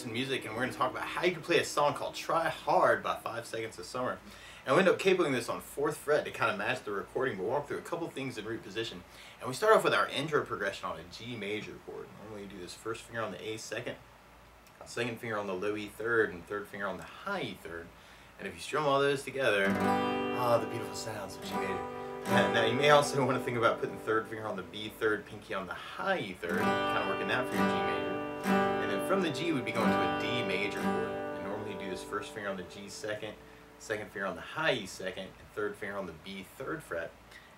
Notes and Music, and we're going to talk about how you can play a song called Try Hard by 5 Seconds of Summer. And we end up cabling this on 4th fret to kind of match the recording, but walk through a couple things in root position. And we start off with our intro progression on a G major chord. Normally you do this first finger on the A second finger on the low E third, and third finger on the high E third. And if you strum all those together, the beautiful sounds of G major. Now you may also want to think about putting third finger on the B third, pinky on the high E third, kind of working that for your G major. And then from the G we'd be going to a D major chord. And normally you do this first finger on the G second finger on the high E second, and third finger on the B third fret.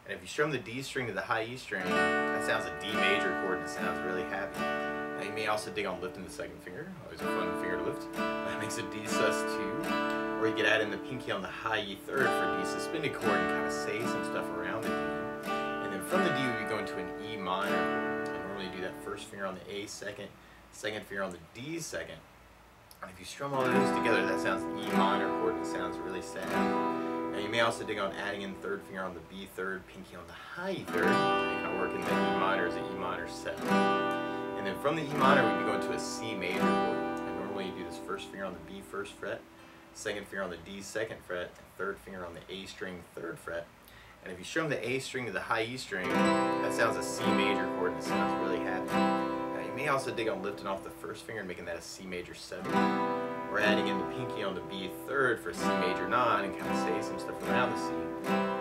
And if you strum the D string to the high E string, that sounds a D major chord and it sounds really happy. Now you may also dig on lifting the second finger, always a fun finger to lift. That makes a D sus2. Or you could add in the pinky on the high E third for D suspended chord and kind of say some stuff around the D. And then from the D we'd be going to an E minor chord. And normally you do that first finger on the A second finger on the D second. And if you strum all those together, that sounds an E minor chord and it sounds really sad. Now you may also dig on adding in third finger on the B third, pinky on the high E third, kind of working the E minor as an E minor 7. And then from the E minor we'd be going to a C major chord. And normally you do this first finger on the B first fret, second finger on the D second fret, and third finger on the A string third fret. And if you strum the A string to the high E string, that sounds a C major chord and it sounds really happy. Now you may also dig on lifting off the first finger and making that a C major 7. Or adding in the pinky on the B third for C major 9 and kind of say some stuff around the C.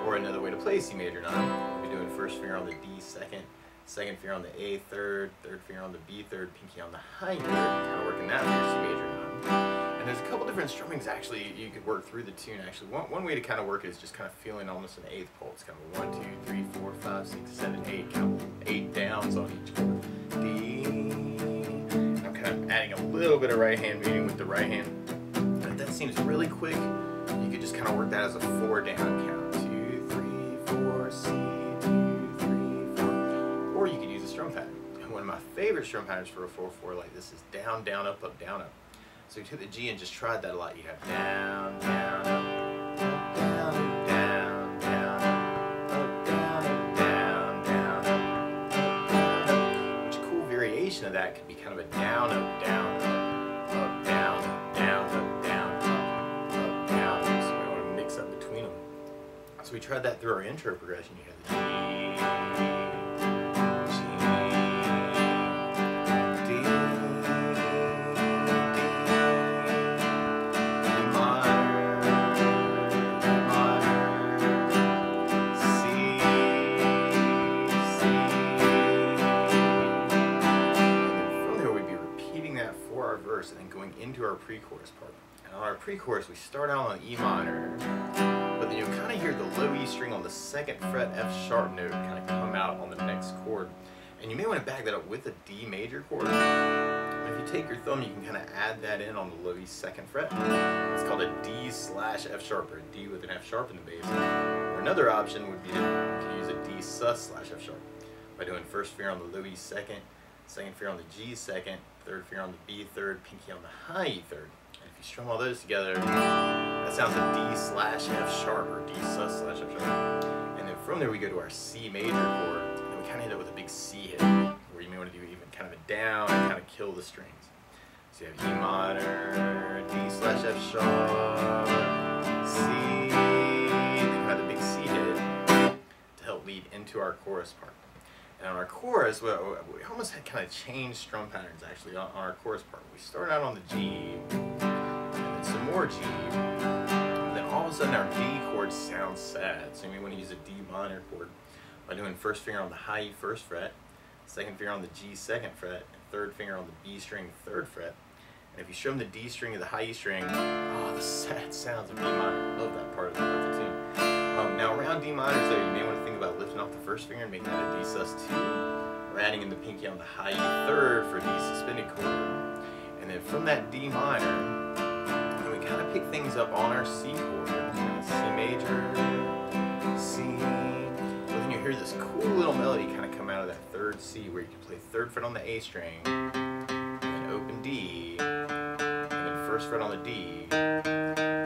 Or another way to play C major 9, we'll be doing first finger on the D second finger on the A third finger on the B third, pinky on the high third, kind of working that for your C major 9. And there's a couple different strummings actually you could work through the tune. Actually, one way to kind of work it is just kind of feeling almost an eighth pulse, kind of 1, 2, 3, 4, 5, 6, 7, 8, kind of 8 downs on each chord. D. And I'm kind of adding a little bit of right hand moving with the right hand. And if that seems really quick, you could just kind of work that as a 4 down count. 2, 3, 4, C, 2, 3, 4. Or you could use a strum pattern. And one of my favorite strum patterns for a 4/4 like this is down, down, up, up, down, up. So you took the G and just tried that a lot. You have down, down, up, down, down, down, up, down, down, down, up, down. Which a cool variation of that could be kind of a down, up, down, up, down, up, down, up, down, up, down. So we want to mix up between them. So we tried that through our intro progression. You have the G. Verse and then going into our pre-chorus part. And on our pre-chorus we start out on E minor, but then you'll kind of hear the low E string on the 2nd fret F sharp note kind of come out on the next chord. And you may want to back that up with a D major chord. And if you take your thumb you can kind of add that in on the low E 2nd fret. It's called a D slash F sharp, or a D with an F sharp in the bass. Or another option would be to use a D sus slash F sharp by doing first finger on the low E second finger on the G second, third finger on the B third, pinky on the high E third. And if you strum all those together, that sounds a D slash F sharp, or D sus slash F sharp. And then from there we go to our C major chord, and we kind of hit it with a big C hit, where you may want to do even kind of a down and kind of kill the strings. So you have E minor, D slash F sharp, C, and then you have the big C hit to help lead into our chorus part. And on our chorus, we almost had kind of changed strum patterns actually on our chorus part. We start out on the G, and then some more G, and then all of a sudden our D chord sounds sad. So you may want to use a D minor chord by doing first finger on the high E first fret, second finger on the G second fret, and third finger on the B string third fret. And if you strum the D string to the high E string, the sad sounds of D minor. Love that part of the tune. Now around D minor, so you may want to think about lifting off the first finger and making that a D sus2, or adding in the pinky on the high E third for D suspended chord. And then from that D minor, we kind of pick things up on our C chord, kind of C major, C. But then you hear this cool little melody kind of come out of that third C, where you can play third fret on the A string, and then open D, and then first fret on the D, and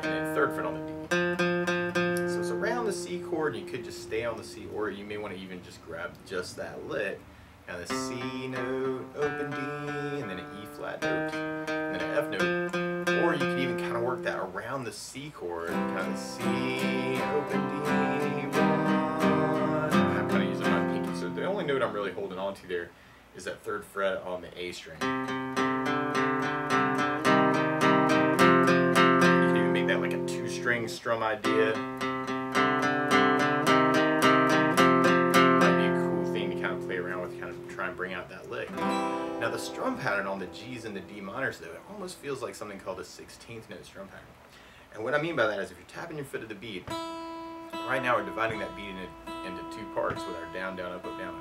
then third fret on the D. Around the C chord, you could just stay on the C, or you may want to even just grab just that lick, kind of C note, open D, and then an E flat note, and then then an F note. Or you can even kind of work that around the C chord, kind of C, open D, 1. I'm kind of using my pinky, so the only note I'm really holding on to there is that 3rd fret on the A string. You can even make that like a 2-string strum idea. Might be a cool thing to kind of play around with, kind of try and bring out that lick. Now the strum pattern on the G's and the D minors, though, it almost feels like something called a 16th note strum pattern. And what I mean by that is if you're tapping your foot at the beat, right now we're dividing that beat into 2 parts with our down, down, up, down,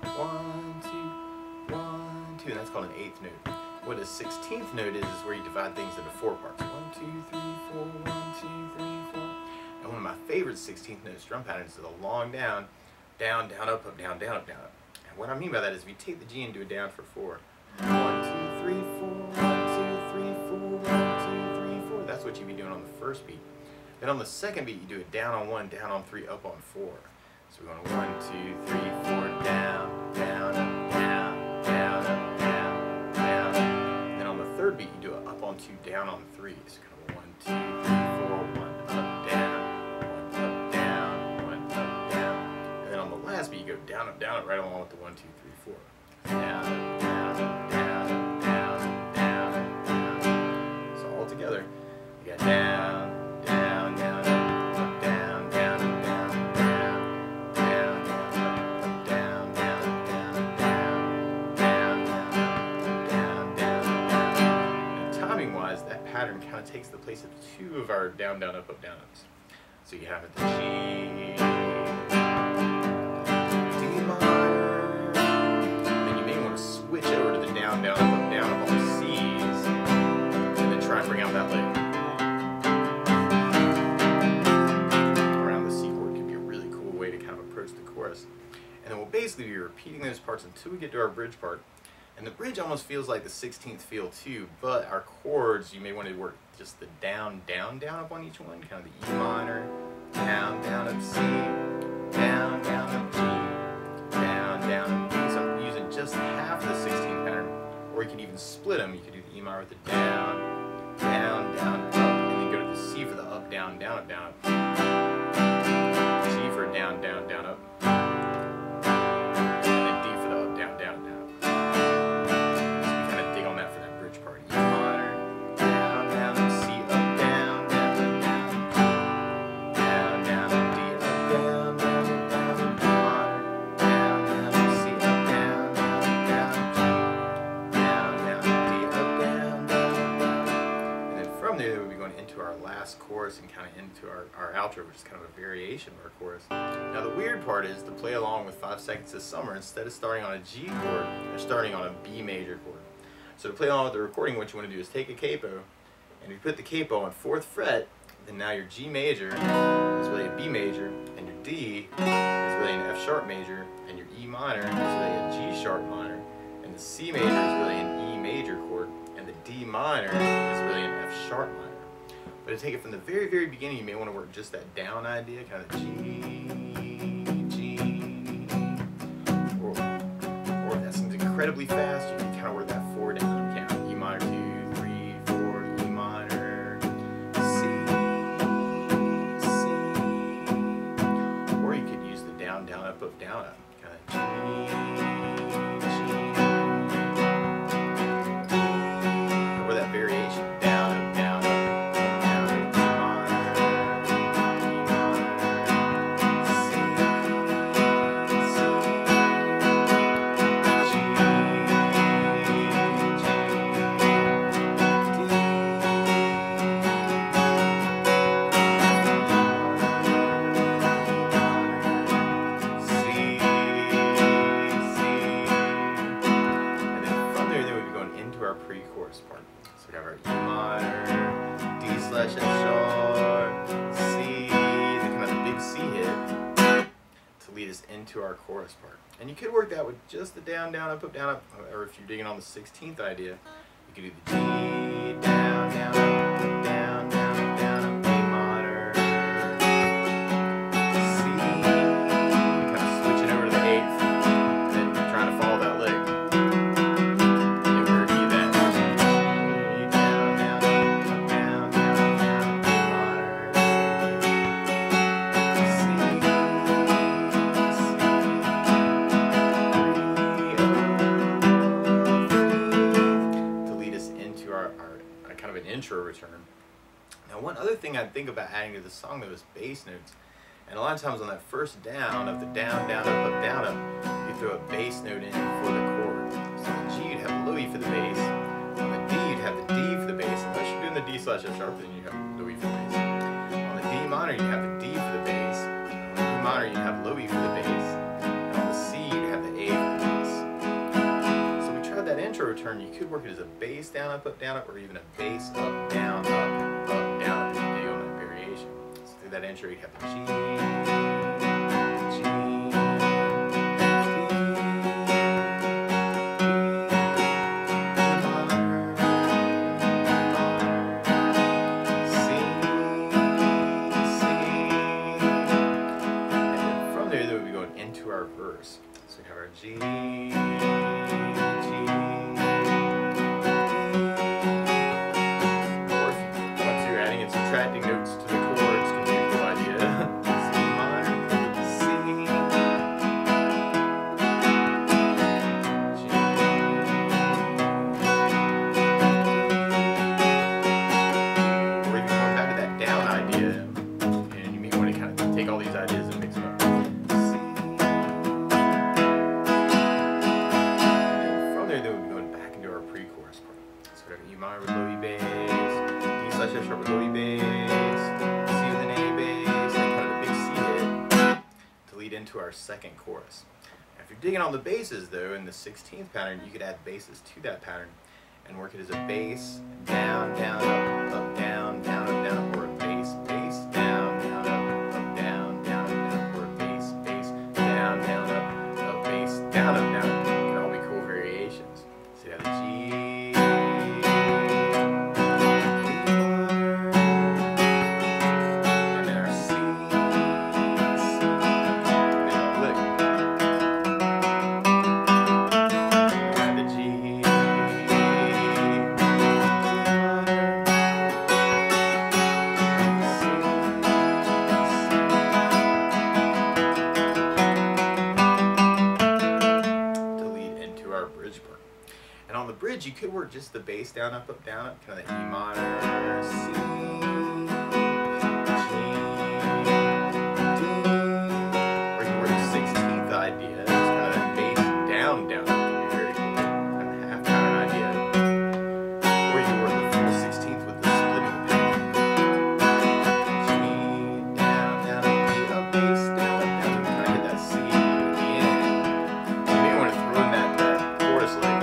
up. 1, 2, 1, 2, and that's called an 8th note. What a 16th note is where you divide things into 4 parts. 1, 2, 3, 4, 1, 2, 3, 4. And one of my favorite 16th note strum patterns is a long down, down, down, up, down, down, up, down, up. And what I mean by that is if you take the G and do a down for 4, 1, 2, 3, 4, 1, 2, 3, 4, 1, 2, 3, 4. That's what you'd be doing on the first beat. Then on the second beat, you do it down on 1, down on 3, up on 4. So we're going 1, 2, 3, 4, down, down, up, down, down, up, down, down. And then on the third beat, you do it up on 2, down on 3. So kind of 1, 2, 3, 4, 1 up, down, 1 up, down, 1 up, down. And then on the last beat, you go down, up, right along with the 1, 2, 3, 4. Down, up, down, up, down, up, down, up, down, up, down. So all together, you got down, down, down, up, down, down, up, down, down, down, down, up, down, down, down, down, down, down, down. And timing-wise, that pattern kind of takes the place of 2 of our down, down, up, down ups. So you have it the G, D minor, then you may want to switch over to the down, down, up, down, up on the C's, and then try and bring out that lick. Around the C chord can be a really cool way to kind of approach the chorus. And then we'll basically be repeating those parts until we get to our bridge part. And the bridge almost feels like the 16th feel too, but our chords, you may want to work just the down, down, down up on each one, kind of the E minor, down, down, up C, down, down, up G, down, down, up D. So I'm using just half the 16th pattern, or you could even split them. You could do the E minor with the down, down, down, up, and then go to the C for the up, down, down, up, down, up. G for down, down, down, up. And then D for the up, down, down, down, up. So you kind of dig on that for that bridge part. E minor, down, down, up, C, up, down, down, down, down, down, up, D, up, down, down, down, E minor, down, down, up, C, up, down, down, down, G, down, down, D, up, down, down, down. And then from there, we'll be going into our last chorus and kind of into our outro, which is kind of a variation of our chorus. Now the weird part is to play along with 5 Seconds of Summer, instead of starting on a G chord, they're starting on a B major chord. So to play along with the recording, what you want to do is take a capo, and if you put the capo on 4th fret, then now your G major is really a B major, and your D is really an F sharp major, and your E minor is really a G sharp minor, and the C major is really an E major chord, and the D minor is really an F sharp minor. But to take it from the very, very beginning, you may want to work just that down idea, kind of G, G, or if that seems incredibly fast, you can kind of work that 4 down count. E minor 2, 3, 4, E minor, C, C, or you could use the down, down, up, down, up, kind of G, G, or that variation down, up, down, up. Pre-chorus part. So we have our E minor, D slash F sharp, C, the kind of the big C hit to lead us into our chorus part. And you could work that with just the down, down, up, down, up, or if you're digging on the 16th idea, you could do the G, down, down, up, down, down, up, down, up, A minor, C, kind of switching over to the 8th, and then trying to follow that lick. Down, kind of think about adding to the song though is bass notes. And a lot of times on that first down of the down, down, up, down, up, you throw a bass note in for the chord. So on the G you'd have low E for the bass. On the D you'd have the D for the bass. Unless you're doing the D slash F sharp, then you have low E for the bass. On the D minor you have the D for the bass. On the E minor you have low E for the bass. And on the C you'd have the A for the bass. So we tried that intro return. You could work it as a bass down, up, or even a bass up, down, up, down, if you dig on that variation. So through that intro you'd have the G, G, into our verse. So we have our G, G, or if you want to, adding and subtracting notes to the chords can be a cool idea. C minor, C, G, or even going back to that down idea, and you may want to kind of take all these ideas and mix them up. E minor with low E bass, D slash F sharp with low E bass, C with an A bass, and kind of a big C hit to lead into our second chorus. Now, if you're digging on the basses though, in the 16th pattern, you could add basses to that pattern and work it as a bass, down, down, up, down, down, up, down, or a bass, bass, down, down, up, down, down, up, or a bass, bass, down, down, up, bass, down, up, down. It can all be cool variations. So you have the G, and on the bridge, you could work just the bass down, up, kind of the E minor, C, G, D, or you can work the 16th idea, it's kind of that bass down, down, very cool, kind of half pattern idea, or you can work the full 16th with the splitting pattern, G, down, down, D, up, bass, down, to kind of get that C at the end. You may want to throw in that chorus lick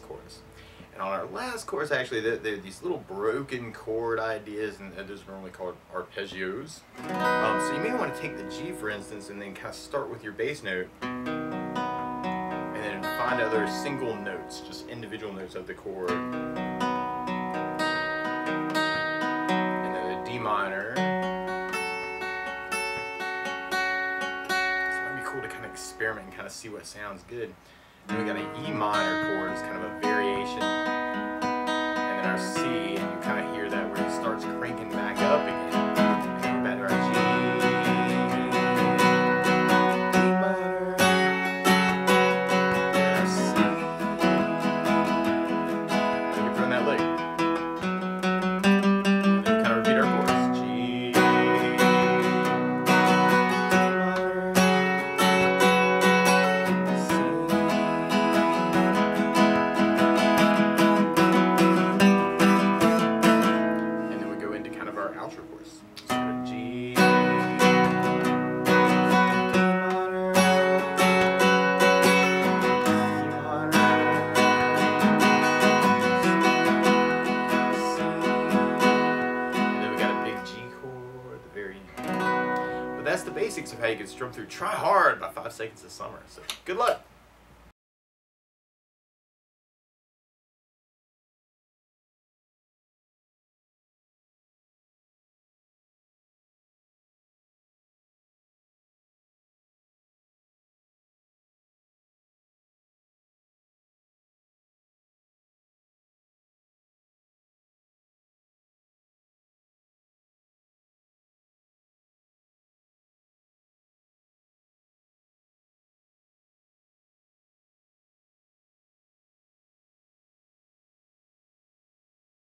chorus. And on our last chorus, actually, there are these little broken chord ideas, and those are normally called arpeggios. So you may want to take the G, for instance, and then kind of start with your bass note, and then find other single notes, just individual notes of the chord. And then the D minor. So it might be cool to kind of experiment and kind of see what sounds good. Then we got an E minor chord, it's kind of a variation, and then our C, and you kind of hear that where it starts cranking back up again, and then we're back to our G, E minor, and our C, and we throw in that lick, and then kind of repeat our chorus, G, outro chorus. So G, E minor, and then we got a big G chord at the very end. But that's the basics of how you can strum through Try Hard by 5 Seconds of Summer. So good luck.